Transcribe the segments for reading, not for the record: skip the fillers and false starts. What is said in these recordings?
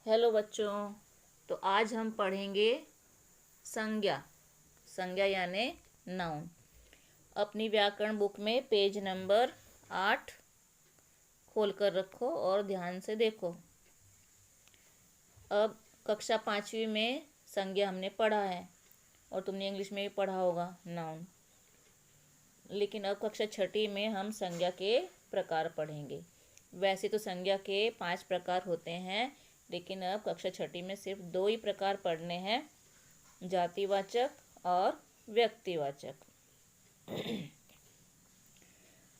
Hello बच्चों। तो आज हम पढ़ेंगे संज्ञा। संज्ञा यानी नाउन। अपनी व्याकरण बुक में पेज नंबर 8 खोल कर रखो और ध्यान से देखो। अब कक्षा 5वीं में संज्ञा हमने पढ़ा है और तुमने इंग्लिश में भी पढ़ा होगा नाउन। लेकिन अब कक्षा 6ठी में हम संज्ञा के प्रकार पढ़ेंगे। वैसे तो संज्ञा के 5 प्रकार होते हैं, लेकिन अब कक्षा 6ठी में सिर्फ 2 ही प्रकार पढ़ने हैं, जातिवाचक और व्यक्तिवाचक।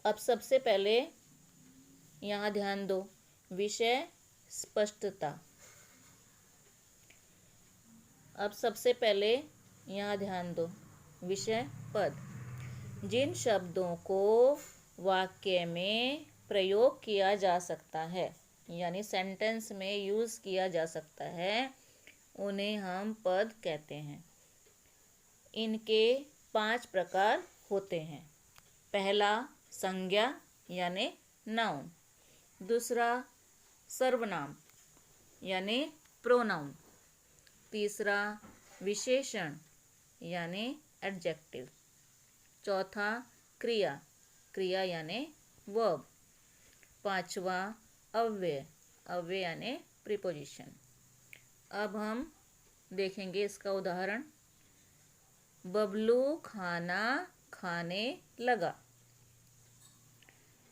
अब सबसे पहले यहाँ ध्यान दो, विषय स्पष्टता। अब सबसे पहले यहाँ ध्यान दो, विषय पद। जिन शब्दों को वाक्य में प्रयोग किया जा सकता है, यानी सेंटेंस में यूज़ किया जा सकता है, उन्हें हम पद कहते हैं। इनके 5 प्रकार होते हैं। पहला संज्ञा यानी नाउन, दूसरा सर्वनाम यानी प्रोनाउन, तीसरा विशेषण यानी एडजेक्टिव, चौथा क्रिया, क्रिया यानी वर्ब, पांचवा अव्यय, अव्यय यानी प्रीपोजिशन। अब हम देखेंगे इसका उदाहरण। बबलू खाना खाने लगा।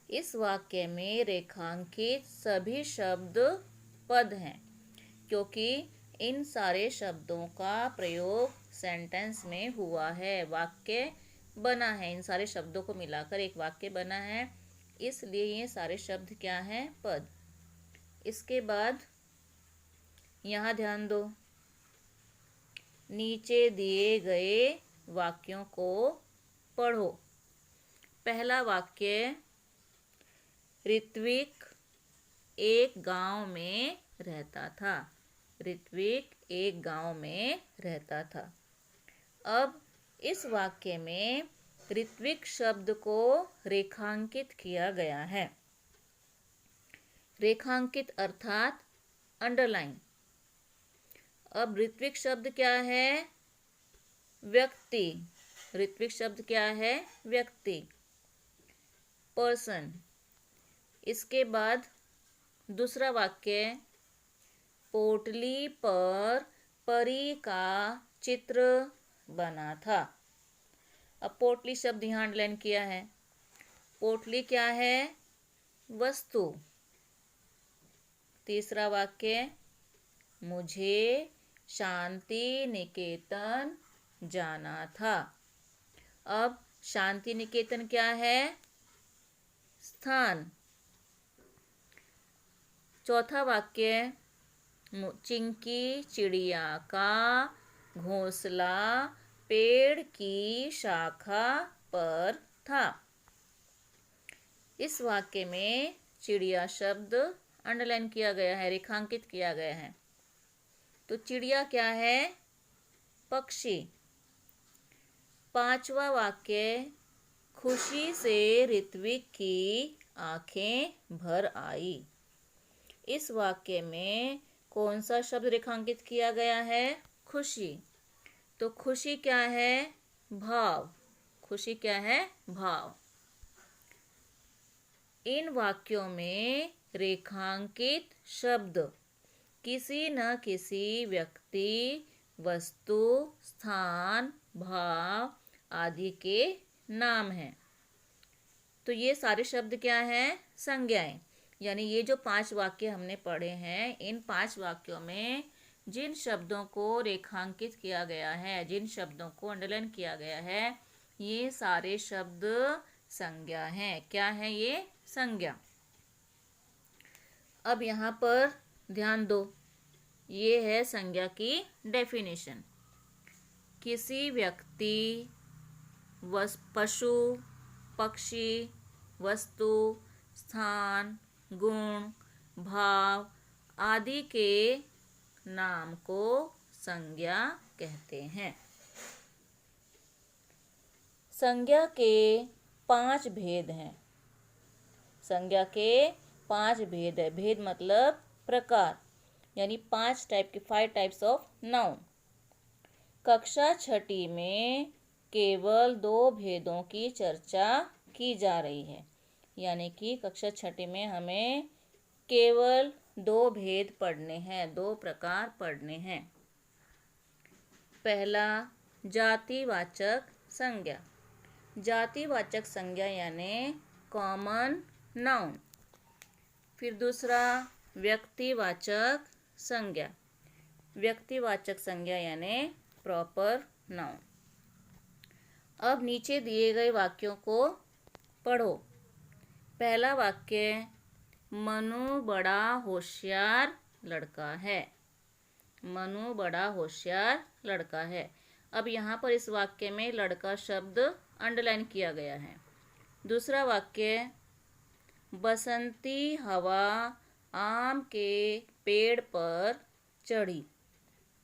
इस वाक्य में रेखांकित सभी शब्द पद हैं, क्योंकि इन सारे शब्दों का प्रयोग सेंटेंस में हुआ है, वाक्य बना है। इन सारे शब्दों को मिलाकर एक वाक्य बना है, इसलिए ये सारे शब्द क्या हैं? पद। इसके बाद यहाँ ध्यान दो, नीचे दिए गए वाक्यों को पढ़ो। पहला वाक्य, ऋत्विक एक गांव में रहता था। ऋत्विक एक गांव में रहता था। अब इस वाक्य में ऋत्विक शब्द को रेखांकित किया गया है। रेखांकित अर्थात अंडरलाइन। अब ऋत्विक शब्द क्या है? व्यक्ति। ऋत्विक शब्द क्या है? व्यक्ति, पर्सन। इसके बाद दूसरा वाक्य, पोटली पर परी का चित्र बना था। अब पोटली शब्द यहाँ अंडरलाइन किया है। पोटली क्या है? वस्तु। तीसरा वाक्य, मुझे शांति निकेतन जाना था। अब शांति निकेतन क्या है? स्थान। चौथा वाक्य, चिंकी चिड़िया का घोंसला पेड़ की शाखा पर था। इस वाक्य में चिड़िया शब्द अंडरलाइन किया गया है, रेखांकित किया गया है। तो चिड़िया क्या है? पक्षी। पांचवा वाक्य, खुशी से ऋत्विक की आंखें भर आई। इस वाक्य में कौन सा शब्द रेखांकित किया गया है? खुशी। तो खुशी क्या है? भाव। खुशी क्या है? भाव। इन वाक्यों में रेखांकित शब्द किसी न किसी व्यक्ति, वस्तु, स्थान, भाव आदि के नाम हैं। तो ये सारे शब्द क्या हैं? संज्ञाएं। यानी ये जो 5 वाक्य हमने पढ़े हैं, इन 5 वाक्यों में जिन शब्दों को रेखांकित किया गया है, जिन शब्दों को अंडरलाइन किया गया है, ये सारे शब्द संज्ञा हैं। क्या है ये? संज्ञा। अब यहाँ पर ध्यान दो, ये है संज्ञा की डेफिनेशन। किसी व्यक्ति, पशु, पक्षी, वस्तु, स्थान, गुण, भाव आदि के नाम को संज्ञा कहते हैं। संज्ञा के 5 भेद हैं। संज्ञा के 5 भेद है। भेद मतलब प्रकार। यानी 5 टाइप्स ऑफ नाउन। कक्षा छठी में केवल 2 भेदों की चर्चा की जा रही है, यानी कि कक्षा छठी में हमें केवल 2 भेद पढ़ने हैं, 2 प्रकार पढ़ने हैं। पहला, जातिवाचक संज्ञा। जातिवाचक संज्ञा यानी कॉमन नाउन। फिर दूसरा, व्यक्तिवाचक संज्ञा। व्यक्तिवाचक संज्ञा यानी प्रॉपर नाउन। अब नीचे दिए गए वाक्यों को पढ़ो। पहला वाक्य, मनु बड़ा होशियार लड़का है। मनु बड़ा होशियार लड़का है। अब यहाँ पर इस वाक्य में लड़का शब्द अंडरलाइन किया गया है। दूसरा वाक्य, बसंती हवा आम के पेड़ पर चढ़ी।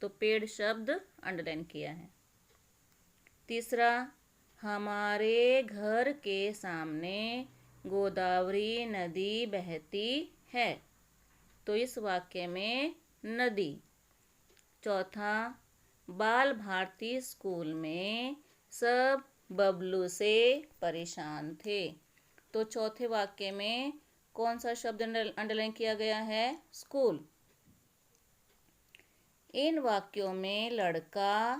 तो पेड़ शब्द अंडरलाइन किया है। तीसरा, हमारे घर के सामने गोदावरी नदी बहती है। तो इस वाक्य में नदी। चौथा, बाल भारती स्कूल में सब बबलू से परेशान थे। तो चौथे वाक्य में कौन सा शब्द अंडरलाइन किया गया है? स्कूल। इन वाक्यों में लड़का,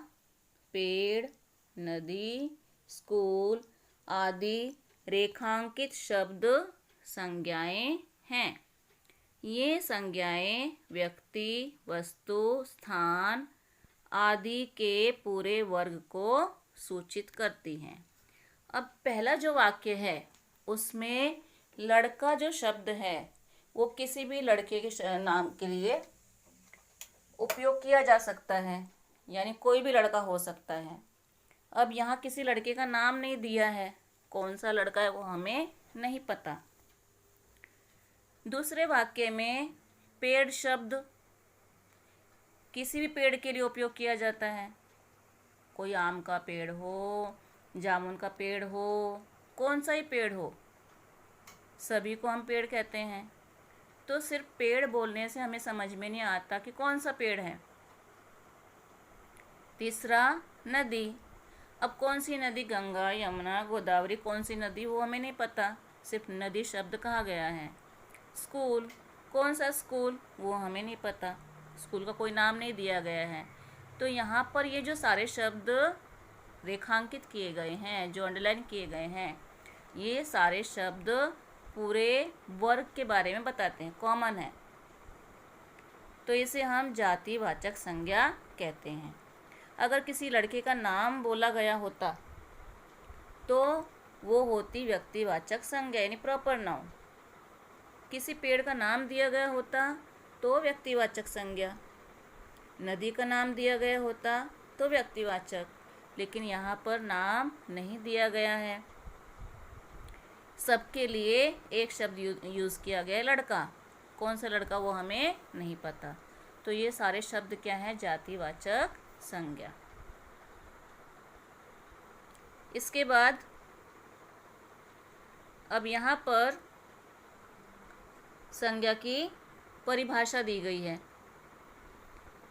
पेड़, नदी, स्कूल आदि रेखांकित शब्द संज्ञाएं हैं। ये संज्ञाएं व्यक्ति, वस्तु, स्थान आदि के पूरे वर्ग को सूचित करती हैं। अब पहला जो वाक्य है उसमें लड़का जो शब्द है वो किसी भी लड़के के नाम के लिए उपयोग किया जा सकता है, यानी कोई भी लड़का हो सकता है। अब यहाँ किसी लड़के का नाम नहीं दिया है, कौन सा लड़का है वो हमें नहीं पता। दूसरे वाक्य में पेड़ शब्द किसी भी पेड़ के लिए उपयोग किया जाता है। कोई आम का पेड़ हो, जामुन का पेड़ हो, कौन सा ही पेड़ हो, सभी को हम पेड़ कहते हैं। तो सिर्फ पेड़ बोलने से हमें समझ में नहीं आता कि कौन सा पेड़ है। तीसरा, नदी। अब कौन सी नदी, गंगा, यमुना, गोदावरी, कौन सी नदी वो हमें नहीं पता, सिर्फ नदी शब्द कहा गया है। स्कूल, कौन सा स्कूल वो हमें नहीं पता, स्कूल का कोई नाम नहीं दिया गया है। तो यहाँ पर ये जो सारे शब्द रेखांकित किए गए हैं, जो अंडरलाइन किए गए हैं, ये सारे शब्द पूरे वर्ग के बारे में बताते हैं, कॉमन है। तो इसे हम जातिवाचक संज्ञा कहते हैं। अगर किसी लड़के का नाम बोला गया होता तो वो होती व्यक्तिवाचक संज्ञा यानी प्रॉपर नाउन। किसी पेड़ का नाम दिया गया होता तो व्यक्तिवाचक संज्ञा। नदी का नाम दिया गया होता तो व्यक्तिवाचक। लेकिन यहाँ पर नाम नहीं दिया गया है, सबके लिए एक शब्द यूज़ किया गया, लड़का। कौन सा लड़का वो हमें नहीं पता। तो ये सारे शब्द क्या हैं? जातिवाचक संज्ञा। इसके बाद अब यहाँ पर संज्ञा की परिभाषा दी गई है।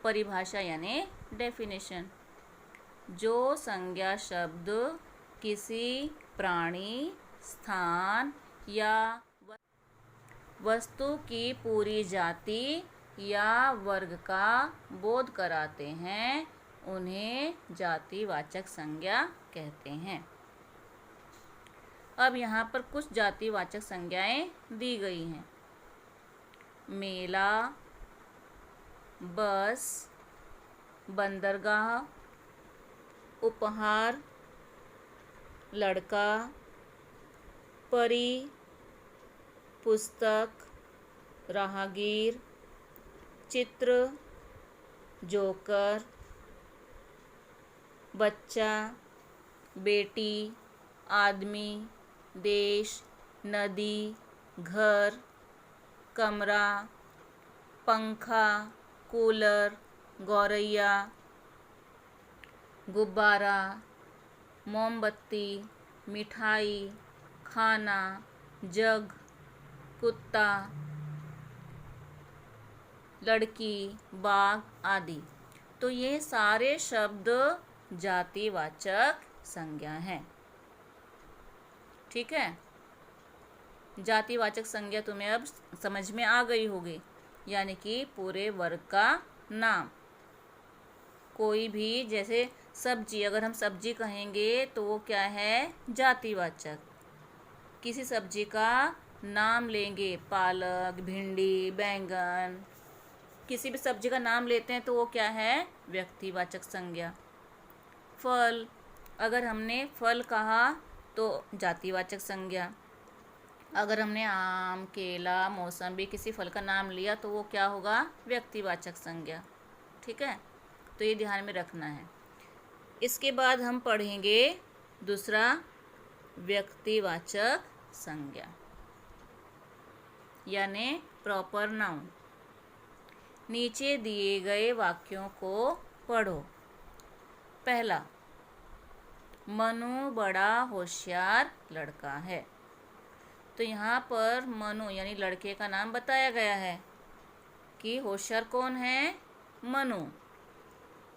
परिभाषा यानी डेफिनेशन। जो संज्ञा शब्द किसी प्राणी, स्थान या वस्तु की पूरी जाति या वर्ग का बोध कराते हैं उन्हें जातिवाचक संज्ञा कहते हैं। अब यहाँ पर कुछ जातिवाचक संज्ञाएं दी गई हैं। मेला, बस, बंदरगाह, उपहार, लड़का, परी, पुस्तक, राहगीर, चित्र, जोकर, बच्चा, बेटी, आदमी, देश, नदी, घर, कमरा, पंखा, कूलर, गौरैया, गुब्बारा, मोमबत्ती, मिठाई, खाना, जग, कुत्ता, लड़की, बाघ आदि। तो ये सारे शब्द जातिवाचक संज्ञा हैं। ठीक है, जातिवाचक संज्ञा तुम्हें अब समझ में आ गई होगी, यानी कि पूरे वर्ग का नाम। कोई भी, जैसे सब्जी, अगर हम सब्जी कहेंगे तो वो क्या है, जातिवाचक। किसी सब्जी का नाम लेंगे, पालक, भिंडी, बैंगन, किसी भी सब्जी का नाम लेते हैं तो वो क्या है, व्यक्तिवाचक संज्ञा। फल, अगर हमने फल कहा तो जातिवाचक संज्ञा। अगर हमने आम, केला, मौसम्बी किसी फल का नाम लिया तो वो क्या होगा, व्यक्तिवाचक संज्ञा। ठीक है, तो ये ध्यान में रखना है। इसके बाद हम पढ़ेंगे दूसरा, व्यक्तिवाचक संज्ञा यानी प्रॉपर नाउन। नीचे दिए गए वाक्यों को पढ़ो। पहला, मनु बड़ा होशियार लड़का है। तो यहाँ पर मनु यानी लड़के का नाम बताया गया है कि होशियार कौन है, मनु।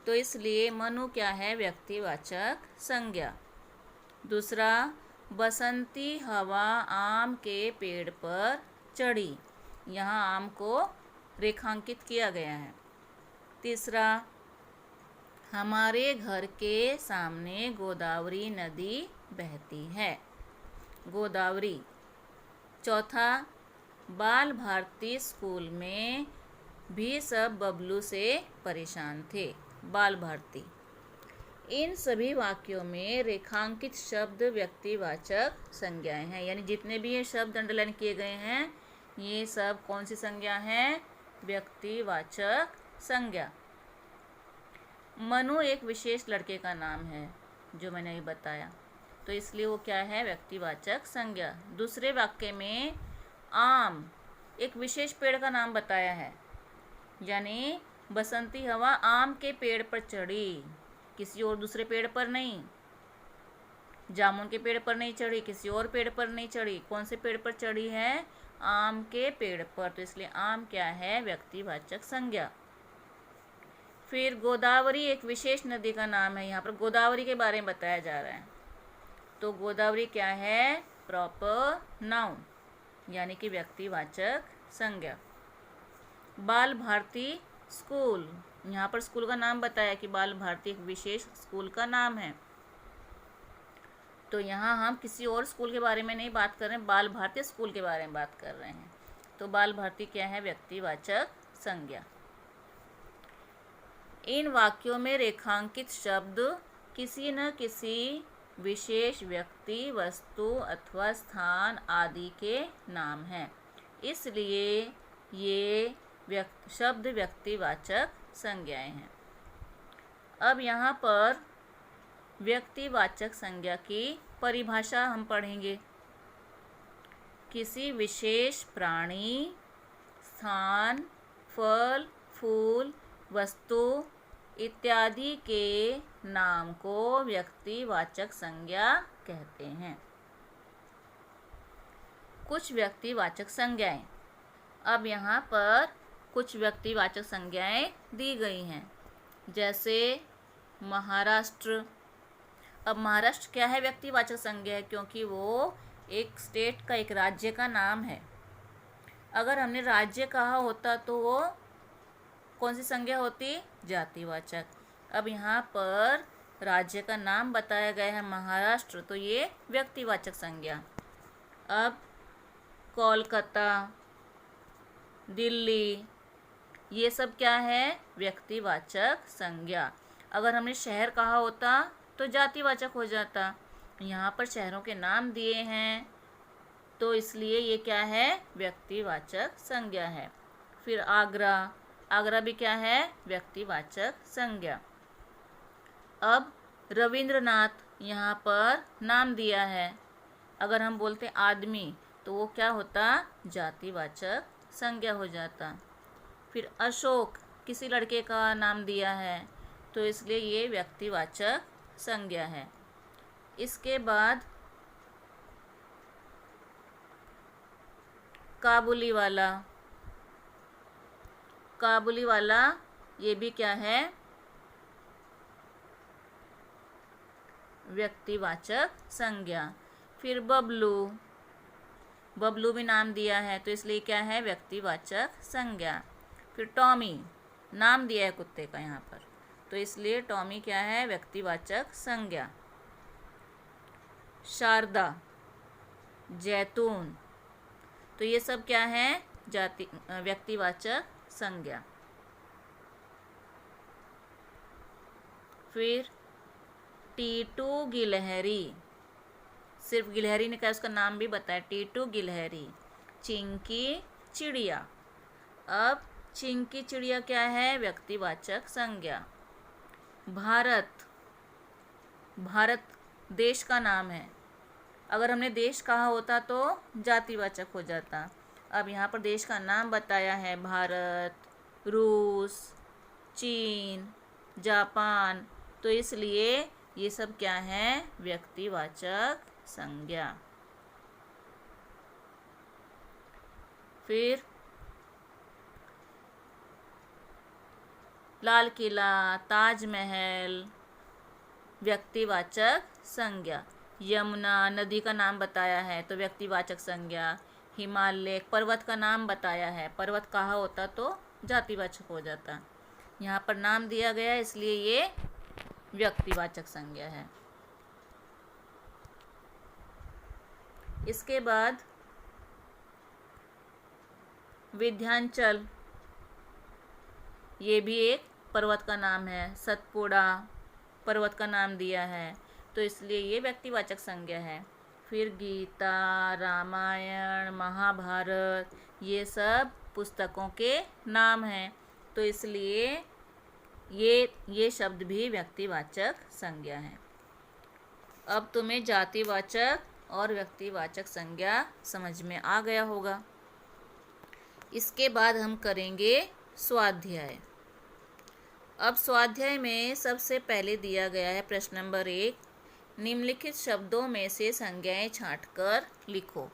तो इसलिए मनु क्या है, व्यक्तिवाचक संज्ञा। दूसरा, बसंती हवा आम के पेड़ पर चढ़ी। यहाँ आम को रेखांकित किया गया है। तीसरा, हमारे घर के सामने गोदावरी नदी बहती है। गोदावरी। चौथा, बाल भारती स्कूल में भी सब बबलू से परेशान थे। बाल भारती। इन सभी वाक्यों में रेखांकित शब्द व्यक्तिवाचक संज्ञाएं हैं, यानी जितने भी ये शब्द अंडरलाइन किए गए हैं ये सब कौन सी संज्ञा हैं, व्यक्तिवाचक संज्ञा। मनु एक विशेष लड़के का नाम है जो मैंने अभी बताया, तो इसलिए वो क्या है, व्यक्तिवाचक संज्ञा। दूसरे वाक्य में आम एक विशेष पेड़ का नाम बताया है, यानी बसंती हवा आम के पेड़ पर चढ़ी, किसी और दूसरे पेड़ पर नहीं। जामुन के पेड़ पर नहीं चढ़ी, किसी और पेड़ पर नहीं चढ़ी। कौन से पेड़ पर चढ़ी है, आम के पेड़ पर, तो इसलिए आम क्या है, व्यक्तिवाचक संज्ञा। फिर गोदावरी एक विशेष नदी का नाम है, यहाँ पर गोदावरी के बारे में बताया जा रहा है, तो गोदावरी क्या है, प्रॉपर नाउन यानी कि व्यक्तिवाचक संज्ञा। बाल भारती स्कूल, यहाँ पर स्कूल का नाम बताया कि बाल भारती एक विशेष स्कूल का नाम है, तो यहाँ हम किसी और स्कूल के बारे में नहीं बात कर रहे हैं, बाल भारती स्कूल के बारे में बात कर रहे हैं। तो बाल भारती क्या है, व्यक्तिवाचक संज्ञा। इन वाक्यों में रेखांकित शब्द किसी न किसी विशेष व्यक्ति, वस्तु अथवा स्थान आदि के नाम हैं, इसलिए ये शब्द व्यक्तिवाचक संज्ञाएं हैं। अब यहाँ पर व्यक्तिवाचक संज्ञा की परिभाषा हम पढ़ेंगे। किसी विशेष प्राणी, स्थान, फल, फूल, वस्तु इत्यादि के नाम को व्यक्तिवाचक संज्ञा कहते हैं। कुछ व्यक्तिवाचक संज्ञाएं। अब यहाँ पर कुछ व्यक्तिवाचक संज्ञाएं दी गई हैं, जैसे महाराष्ट्र। अब महाराष्ट्र क्या है, व्यक्तिवाचक संज्ञा है, क्योंकि वो एक स्टेट का, एक राज्य का नाम है। अगर हमने राज्य कहा होता तो वो कौन सी संज्ञा होती, जातिवाचक। अब यहाँ पर राज्य का नाम बताया गया है महाराष्ट्र, तो ये व्यक्तिवाचक संज्ञा। अब कोलकाता, दिल्ली, ये सब क्या है, व्यक्तिवाचक संज्ञा। अगर हमने शहर कहा होता तो जातिवाचक हो जाता। यहाँ पर शहरों के नाम दिए हैं तो इसलिए ये क्या है, व्यक्तिवाचक संज्ञा है। फिर आगरा, आगरा भी क्या है, व्यक्तिवाचक संज्ञा। अब रविंद्रनाथ, यहाँ पर नाम दिया है, अगर हम बोलते आदमी तो वो क्या होता, जातिवाचक संज्ञा हो जाता। फिर अशोक, किसी लड़के का नाम दिया है तो इसलिए ये व्यक्तिवाचक संज्ञा है। इसके बाद काबुली वाला, काबुली वाला, ये भी क्या है, व्यक्तिवाचक संज्ञा। फिर बबलू, बबलू भी नाम दिया है तो इसलिए क्या है, व्यक्तिवाचक संज्ञा। फिर टॉमी, नाम दिया है कुत्ते का यहाँ पर, तो इसलिए टॉमी क्या है, व्यक्तिवाचक संज्ञा। शारदा, जैतून, तो ये सब क्या है, व्यक्तिवाचक संज्ञा। फिर टीटू गिलहरी, सिर्फ गिलहरी ने कहा, उसका नाम भी बताया, टीटू गिलहरी। चिंकी चिड़िया, अब चिंकी चिड़िया क्या है, व्यक्तिवाचक संज्ञा। भारत, भारत देश का नाम है, अगर हमने देश कहा होता तो जातिवाचक हो जाता। अब यहाँ पर देश का नाम बताया है, भारत, रूस, चीन, जापान, तो इसलिए ये सब क्या है, व्यक्तिवाचक संज्ञा। फिर लाल किला, ताजमहल, व्यक्तिवाचक संज्ञा। यमुना, नदी का नाम बताया है तो व्यक्तिवाचक संज्ञा। हिमालय, पर्वत का नाम बताया है, पर्वत कहा होता तो जातिवाचक हो जाता। यहाँ पर नाम दिया गया इसलिए ये व्यक्तिवाचक संज्ञा है। इसके बाद विंध्याचल, ये भी एक पर्वत का नाम है। सतपुड़ा, पर्वत का नाम दिया है तो इसलिए ये व्यक्तिवाचक संज्ञा है। फिर गीता, रामायण, महाभारत, ये सब पुस्तकों के नाम हैं तो इसलिए ये शब्द भी व्यक्तिवाचक संज्ञा है। अब तुम्हें जातिवाचक और व्यक्तिवाचक संज्ञा समझ में आ गया होगा। इसके बाद हम करेंगे स्वाध्याय। अब स्वाध्याय में सबसे पहले दिया गया है प्रश्न नंबर 1, निम्नलिखित शब्दों में से संज्ञाएं छांटकर लिखो।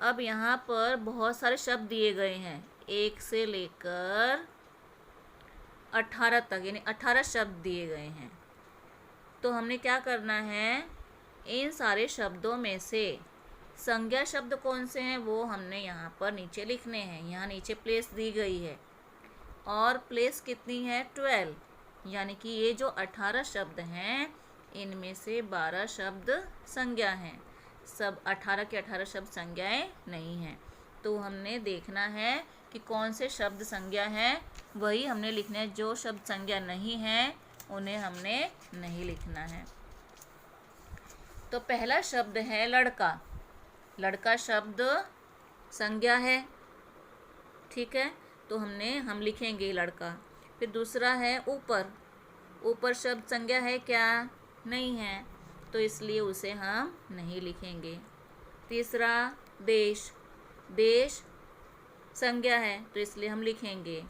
अब यहाँ पर बहुत सारे शब्द दिए गए हैं, 1 से लेकर 18 तक, यानी 18 शब्द दिए गए हैं। तो हमने क्या करना है, इन सारे शब्दों में से संज्ञा शब्द कौन से हैं वो हमने यहाँ पर नीचे लिखने हैं। यहाँ नीचे प्लेस दी गई है और प्लेस कितनी है, 12, यानी कि ये जो 18 शब्द हैं इनमें से 12 शब्द संज्ञा हैं, सब 18 के 18 शब्द संज्ञाएं नहीं हैं। तो हमने देखना है कि कौन से शब्द संज्ञा हैं, वही हमने लिखना है। जो शब्द संज्ञा नहीं हैं उन्हें हमने नहीं लिखना है। तो पहला शब्द है लड़का, लड़का शब्द संज्ञा है, ठीक है, तो हम लिखेंगे लड़का। फिर दूसरा है ऊपर, ऊपर शब्द संज्ञा है क्या, नहीं है, तो इसलिए उसे हम नहीं लिखेंगे। तीसरा देश, देश संज्ञा है तो इसलिए हम लिखेंगे।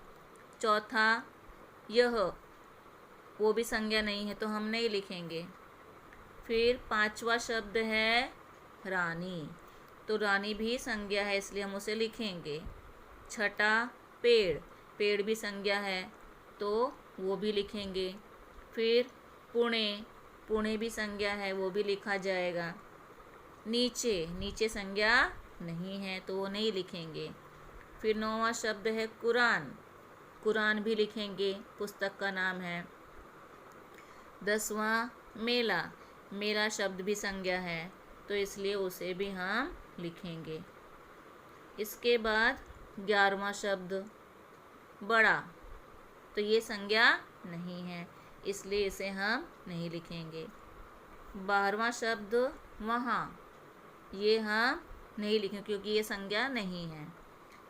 चौथा यह, वो भी संज्ञा नहीं है तो हम नहीं लिखेंगे। फिर पांचवा शब्द है रानी, तो रानी भी संज्ञा है इसलिए हम उसे लिखेंगे। छठा पेड़, पेड़ भी संज्ञा है तो वो भी लिखेंगे। फिर पुणे, पुणे भी संज्ञा है, वो भी लिखा जाएगा। नीचे, नीचे संज्ञा नहीं है तो वो नहीं लिखेंगे। फिर 9वां शब्द है कुरान, कुरान भी लिखेंगे, पुस्तक का नाम है। 10वां मेला, मेला शब्द भी संज्ञा है तो इसलिए उसे भी हम लिखेंगे। इसके बाद 11वां शब्द बड़ा, तो ये संज्ञा नहीं है इसलिए इसे हम नहीं लिखेंगे। 12वां शब्द वहाँ, ये हम नहीं लिखेंगे क्योंकि ये संज्ञा नहीं है।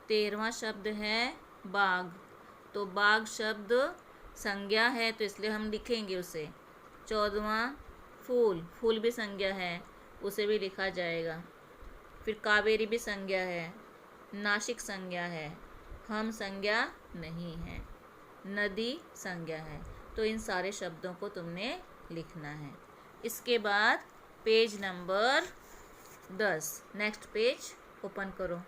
13वां शब्द है बाग, तो बाग शब्द संज्ञा है तो इसलिए हम लिखेंगे उसे। 14वां फूल, फूल भी संज्ञा है, उसे भी लिखा जाएगा। फिर कावेरी भी संज्ञा है, नासिक संज्ञा है, हम संज्ञा नहीं है। नदी संज्ञा है, तो इन सारे शब्दों को तुमने लिखना है। इसके बाद page number 10, next page open करो।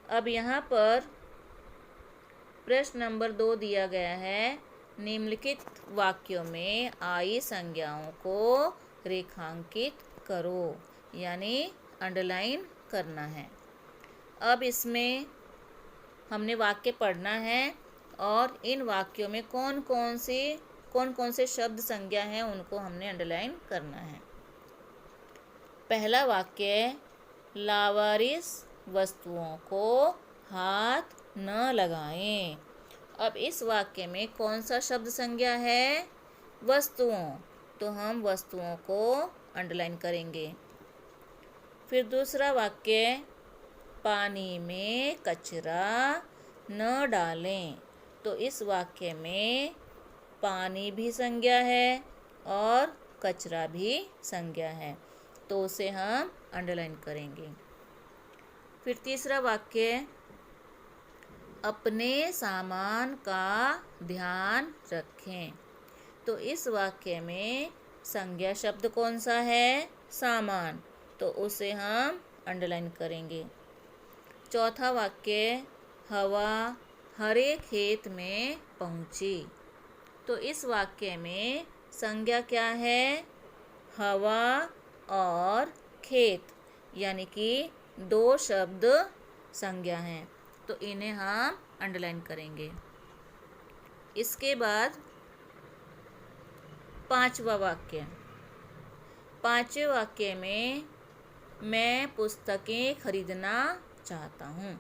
अब यहाँ पर प्रश्न नंबर 2 दिया गया है, निम्नलिखित वाक्यों में आई संज्ञाओं को रेखांकित करो, यानी अंडरलाइन करना है। अब इसमें हमने वाक्य पढ़ना है और इन वाक्यों में कौन कौन से शब्द संज्ञा हैं उनको हमने अंडरलाइन करना है। पहला वाक्य, लावारिस वस्तुओं को हाथ न लगाएं। अब इस वाक्य में कौन सा शब्द संज्ञा है? वस्तुओं। तो हम वस्तुओं को अंडरलाइन करेंगे। फिर दूसरा वाक्य, पानी में कचरा न डालें। तो इस वाक्य में पानी भी संज्ञा है और कचरा भी संज्ञा है, तो उसे हम अंडरलाइन करेंगे। फिर तीसरा वाक्य, अपने सामान का ध्यान रखें। तो इस वाक्य में संज्ञा शब्द कौन सा है? सामान, तो उसे हम अंडरलाइन करेंगे। चौथा वाक्य, हवा हरे खेत में पहुंची। तो इस वाक्य में संज्ञा क्या है? हवा और खेत, यानी कि 2 शब्द संज्ञा हैं, तो इन्हें हम अंडरलाइन करेंगे। इसके बाद पांचवा वाक्य, पांचवें वाक्य में मैं पुस्तकें खरीदना चाहता हूँ।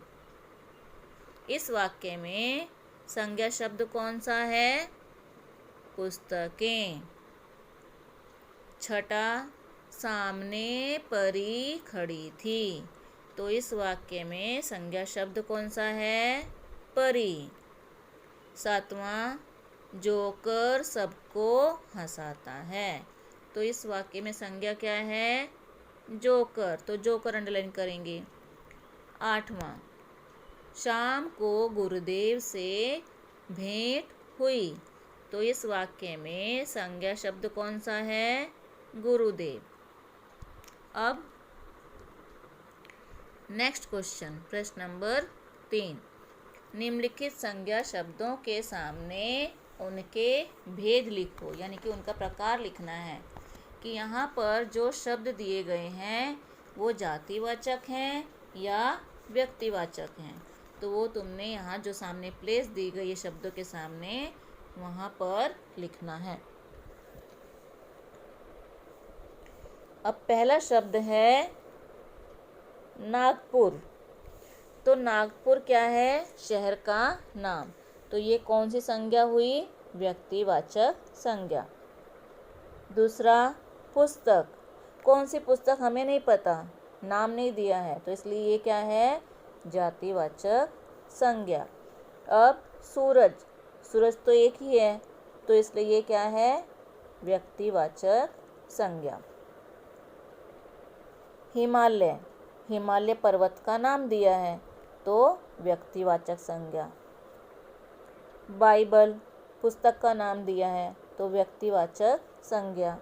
इस वाक्य में संज्ञा शब्द कौन सा है? पुस्तकें। छठा, सामने परी खड़ी थी। तो इस वाक्य में संज्ञा शब्द कौन सा है? परी। सातवां, जोकर सबको हंसाता है। तो इस वाक्य में संज्ञा क्या है? जोकर, तो जोकर अंडरलाइन करेंगे। आठवां, शाम को गुरुदेव से भेंट हुई। तो इस वाक्य में संज्ञा शब्द कौन सा है? गुरुदेव। अब नेक्स्ट क्वेश्चन, प्रश्न नंबर 3, निम्नलिखित संज्ञा शब्दों के सामने उनके भेद लिखो, यानी कि उनका प्रकार लिखना है कि यहाँ पर जो शब्द दिए गए हैं वो जातिवाचक हैं या व्यक्तिवाचक हैं। तो वो तुमने यहाँ जो सामने प्लेस दी गई है शब्दों के सामने, वहाँ पर लिखना है। अब पहला शब्द है नागपुर। तो नागपुर क्या है? शहर का नाम। तो ये कौन सी संज्ञा हुई? व्यक्तिवाचक संज्ञा। दूसरा, पुस्तक। कौन सी पुस्तक हमें नहीं पता, नाम नहीं दिया है, तो इसलिए ये क्या है? जातिवाचक संज्ञा। अब सूरज, सूरज तो एक ही है, तो इसलिए ये क्या है? व्यक्तिवाचक संज्ञा। हिमालय, हिमालय पर्वत का नाम दिया है, तो व्यक्तिवाचक संज्ञा। बाइबल पुस्तक का नाम दिया है, तो व्यक्तिवाचक संज्ञा।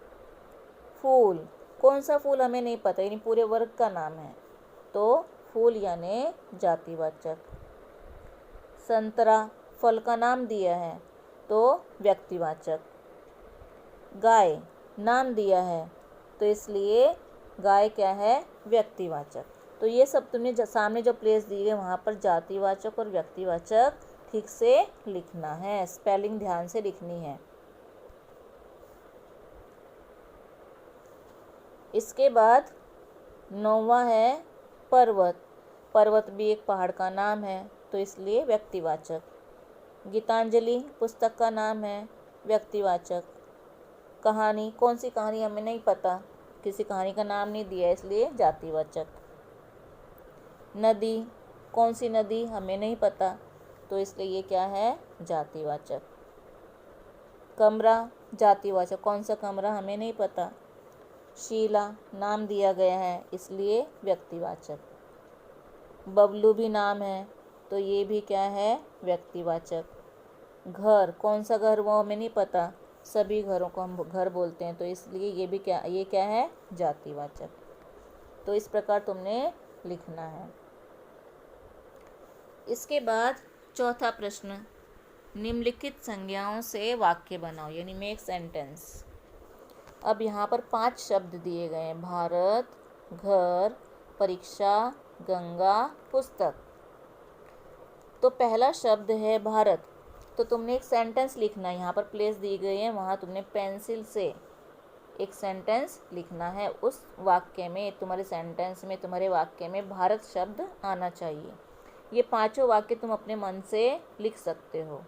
फूल, कौन सा फूल हमें नहीं पता, यानी पूरे वर्ग का नाम है, तो फूल यानी जातिवाचक। संतरा फल का नाम दिया है, तो व्यक्तिवाचक। गाय नाम दिया है, तो इसलिए गाय क्या है? व्यक्तिवाचक। तो ये सब तुमने सामने जो प्लेस दी है वहाँ पर जातिवाचक और व्यक्तिवाचक ठीक से लिखना है, स्पेलिंग ध्यान से लिखनी है। इसके बाद 9वां है पर्वत। पर्वत भी एक पहाड़ का नाम है, तो इसलिए व्यक्तिवाचक। गीतांजलि पुस्तक का नाम है, व्यक्तिवाचक। कहानी, कौन सी कहानी हमें नहीं पता, किसी कहानी का नाम नहीं दिया, इसलिए जातिवाचक। नदी, कौन सी नदी हमें नहीं पता, तो इसलिए ये क्या है? जातिवाचक। कमरा जातिवाचक, कौन सा कमरा हमें नहीं पता। शीला नाम दिया गया है, इसलिए व्यक्तिवाचक। बबलू भी नाम है, तो ये भी क्या है? व्यक्तिवाचक। घर, कौन सा घर वो हमें नहीं पता, सभी घरों को हम घर बोलते हैं, तो इसलिए ये क्या है? जातिवाचक। तो इस प्रकार तुमने लिखना है। इसके बाद चौथा प्रश्न, निम्नलिखित संज्ञाओं से वाक्य बनाओ, यानी मेक सेंटेंस। अब यहाँ पर 5 शब्द दिए गए हैं, भारत, घर, परीक्षा, गंगा, पुस्तक। तो पहला शब्द है भारत, तो तुमने एक सेंटेंस लिखना है, यहाँ पर प्लेस दी गई है, वहाँ तुमने पेंसिल से एक सेंटेंस लिखना है। उस वाक्य में, तुम्हारे सेंटेंस में, तुम्हारे वाक्य में भारत शब्द आना चाहिए। ये 5 वाक्य तुम अपने मन से लिख सकते हो,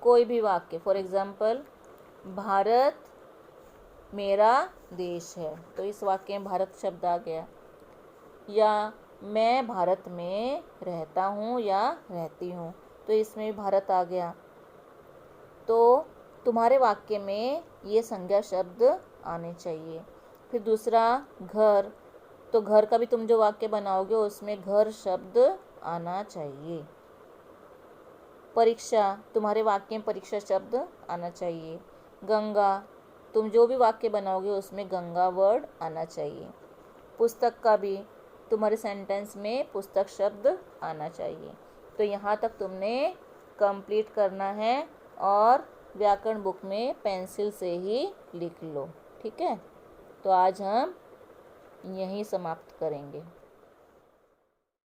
कोई भी वाक्य। फॉर एग्जाम्पल, भारत मेरा देश है, तो इस वाक्य में भारत शब्द आ गया। या मैं भारत में रहता हूँ या रहती हूँ, तो इसमें भी भारत आ गया। तो तुम्हारे वाक्य में ये संज्ञा शब्द आने चाहिए। फिर दूसरा, घर, तो घर का भी तुम जो वाक्य बनाओगे उसमें घर शब्द आना चाहिए। परीक्षा, तुम्हारे वाक्य में परीक्षा शब्द आना चाहिए। गंगा, तुम जो भी वाक्य बनाओगे उसमें गंगा वर्ड आना चाहिए। पुस्तक का भी तुम्हारे सेंटेंस में पुस्तक शब्द आना चाहिए। तो यहाँ तक तुमने कंप्लीट करना है और व्याकरण बुक में पेंसिल से ही लिख लो, ठीक है। तो आज हम यहीं समाप्त करेंगे।